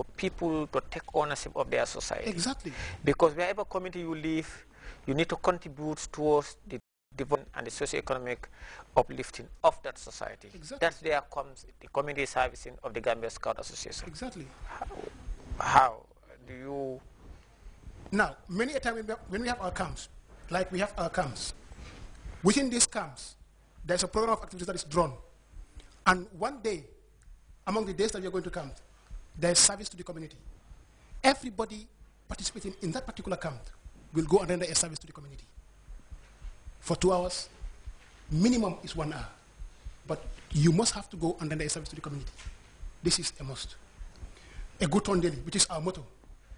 for people to take ownership of their society. Exactly. Because wherever community you live, you need to contribute towards the development and the socio-economic uplifting of that society. Exactly. That's where comes the community servicing of the Gambia Scout Association. Exactly. How do you... Now, many a time when we have our camps, like we have our camps, within these camps, there's a program of activities that is drawn. And one day, among the days that we are going to camp, there's service to the community. Everybody participating in that particular camp will go and render a service to the community. For 2 hours, minimum is 1 hour. But you must have to go and render a service to the community. This is a must. A good turn daily, which is our motto.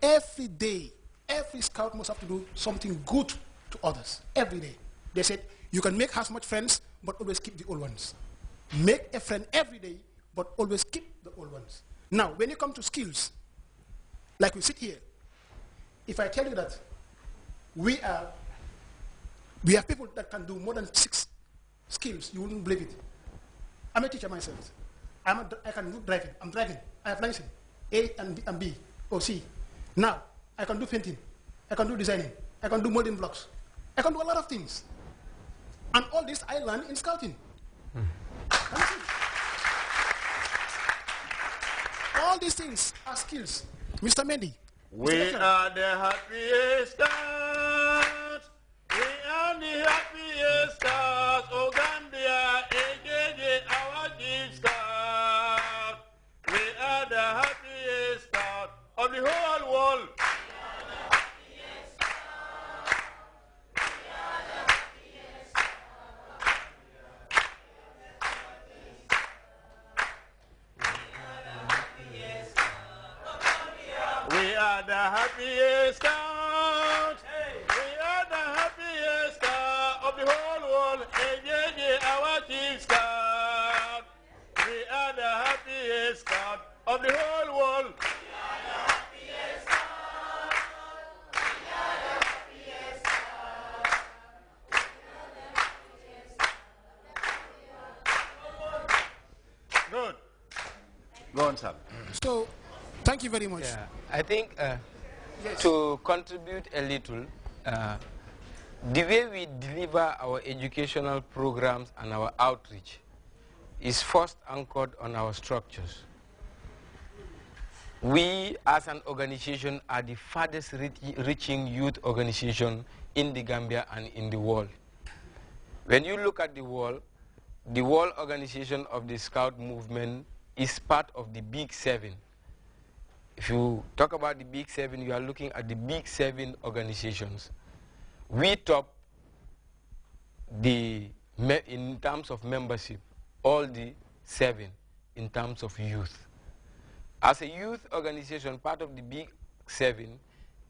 Every day, every scout must have to do something good to others. Every day. They said, you can make as much friends, but always keep the old ones. Make a friend every day, but always keep the old ones. Now, when you come to skills, like we sit here, if I tell you that we have people that can do more than 6 skills, you wouldn't believe it. I'm a teacher myself. I can do driving. I'm driving. I have license A and B or C. Now, I can do painting. I can do designing. I can do molding blocks. I can do a lot of things. And all this I learned in scouting. All these things are skills. Mr. Mendy. We are the happiest stars. We are the happiest stars. Oh, Gambia, AJJ, our chief star. We are the happiest stars of the whole world. We are the happiest scout. We are the happiest scout of the whole world. AJJ, our chief scout. We are the happiest scout of the whole world. We are the happiest scout. We are the happiest scout. Good. Go on, Sam. So, thank you very much. Yeah, I think Yes. to contribute a little, the way we deliver our educational programs and our outreach is first anchored on our structures. We, as an organization, are the farthest reaching youth organization in the Gambia and in the world. When you look at the world organization of the Scout movement is part of the Big 7. If you talk about the Big 7, you are looking at the Big 7 organizations. We top in terms of membership, all the 7 in terms of youth. As a youth organization, part of the Big 7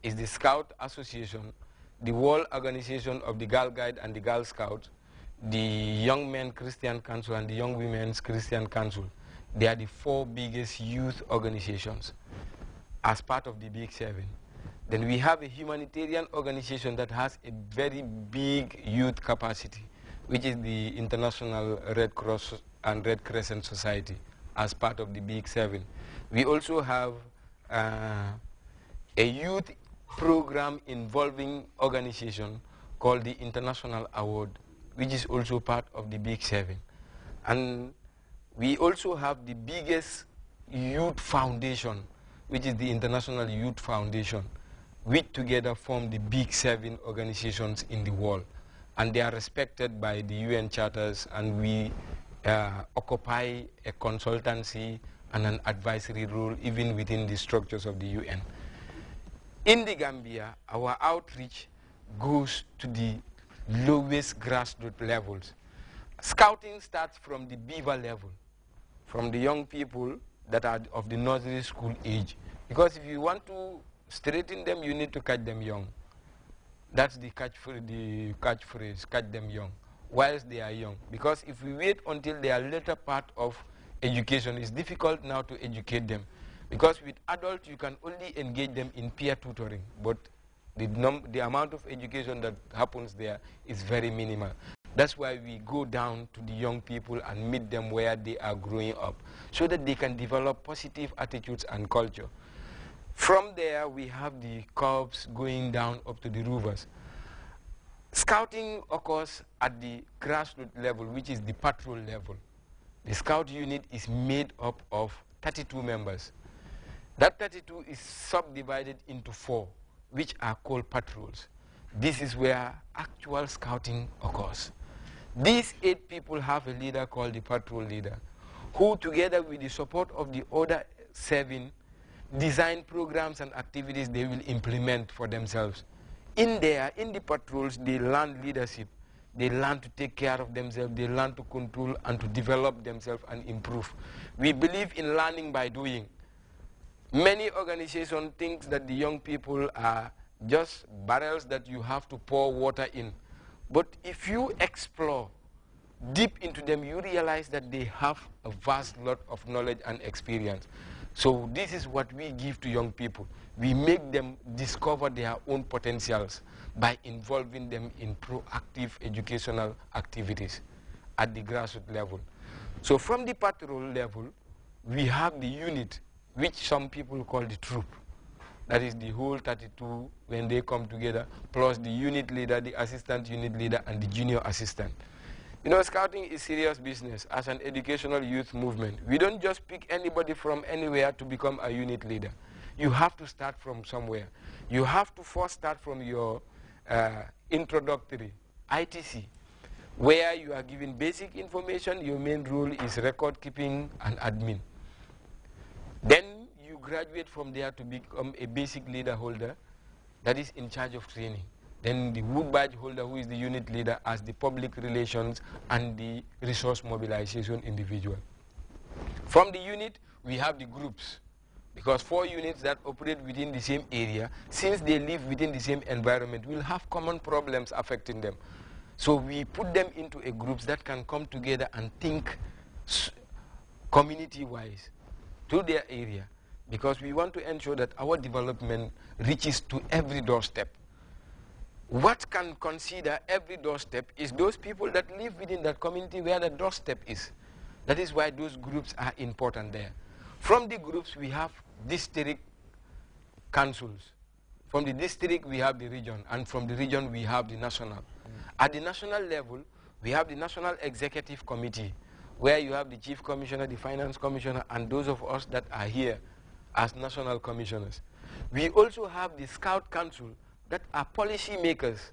is the Scout Association, the World Organization of the Girl Guide and the Girl Scout, the Young Men Christian Council and the Young Women's Christian Council. They are the 4 biggest youth organizations as part of the Big 7. Then we have a humanitarian organization that has a very big youth capacity, which is the International Red Cross and Red Crescent Society as part of the Big 7. We also have a youth program involving organization called the International Award, which is also part of the Big 7. And we also have the biggest youth foundation, which is the International Youth Foundation, which together form the Big 7 organizations in the world. And they are respected by the UN charters, and we occupy a consultancy and an advisory role even within the structures of the UN. In the Gambia, our outreach goes to the lowest grassroots levels. Scouting starts from the beaver level, from the young people that are of the nursery school age. Because if you want to straighten them, you need to catch them young. That's the catchphrase, catch them young, whilst they are young. Because if we wait until they are later part of education, it's difficult now to educate them. Because with adults, you can only engage them in peer tutoring, but the amount of education that happens there is very minimal. That's why we go down to the young people and meet them where they are growing up, so that they can develop positive attitudes and culture. From there, we have the corps going down up to the rovers. Scouting occurs at the grassroots level, which is the patrol level. The scout unit is made up of 32 members. That 32 is subdivided into 4, which are called patrols. This is where actual scouting occurs. These 8 people have a leader called the patrol leader, who together with the support of the other 7 design programs and activities they will implement for themselves. In the patrols, they learn leadership. They learn to take care of themselves. They learn to control and to develop themselves and improve. We believe in learning by doing. Many organizations think that the young people are just barrels that you have to pour water in. But if you explore deep into them, you realize that they have a vast lot of knowledge and experience. So this is what we give to young people. We make them discover their own potentials by involving them in proactive educational activities at the grassroots level. So from the patrol level, we have the unit, which some people call the troop. That is the whole 32 when they come together, plus the unit leader, the assistant unit leader, and the junior assistant. You know, scouting is serious business as an educational youth movement. We don't just pick anybody from anywhere to become a unit leader. You have to start from somewhere. You have to first start from your introductory, ITC, where you are given basic information. Your main role is record keeping and admin. Then you graduate from there to become a basic leader holder that is in charge of training. Then the wood badge holder, who is the unit leader, as the public relations and the resource mobilization individual. From the unit, we have the groups, because 4 units that operate within the same area, since they live within the same environment, will have common problems affecting them. So we put them into a groups that can come together and think community-wise to their area, because we want to ensure that our development reaches to every doorstep. What can consider every doorstep is those people that live within that community where the doorstep is. That is why those groups are important there. From the groups, we have district councils. From the district, we have the region. And from the region, we have the national. At the national level, we have the National Executive Committee, where you have the Chief Commissioner, the Finance Commissioner, and those of us that are here as national commissioners. We also have the Scout Council, that are policy makers.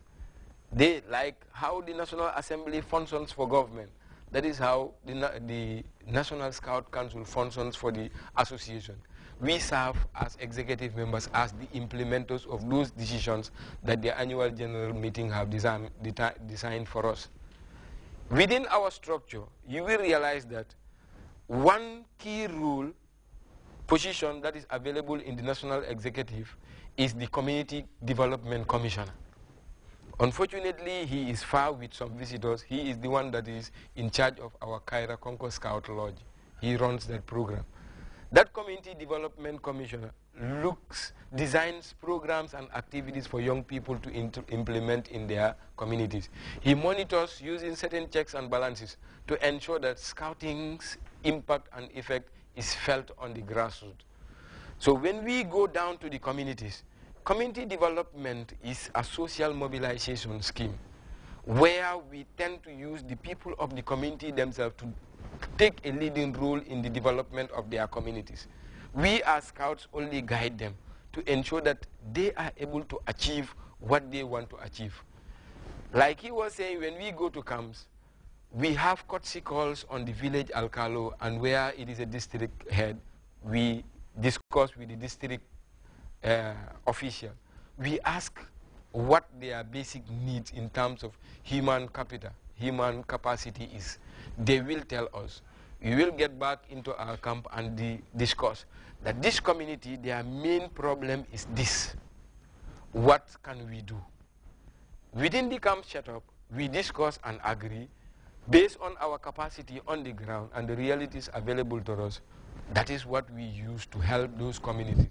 They, like how the National Assembly functions for government, that is how the National Scout Council functions for the association. We serve as executive members, as the implementers of those decisions that the annual general meeting have designed for us. Within our structure, you will realize that one key rule position that is available in the National Executive is the Community Development Commissioner. Unfortunately, he is far with some visitors. He is the one that is in charge of our Kaira Conco Scout Lodge. He runs that program. That Community Development Commissioner designs programs and activities for young people to implement in their communities. He monitors using certain checks and balances to ensure that scouting's impact and effect is felt on the grassroots. So when we go down to the communities, community development is a social mobilization scheme where we tend to use the people of the community themselves to take a leading role in the development of their communities. We as scouts only guide them to ensure that they are able to achieve what they want to achieve. Like he was saying, when we go to camps, we have courtesy calls on the village alcalo, and where it is a district head, we discuss with the district official. We ask what their basic needs in terms of human capital, human capacity is. They will tell us. We will get back into our camp and discuss that this community, their main problem is this. What can we do? Within the camp setup, we discuss and agree based on our capacity on the ground and the realities available to us. That is what we use to help those communities.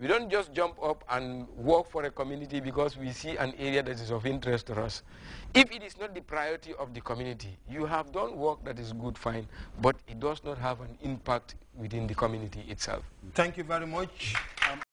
We don't just jump up and work for a community because we see an area that is of interest to us. If it is not the priority of the community, you have done work that is good, fine, but it does not have an impact within the community itself. Thank you very much.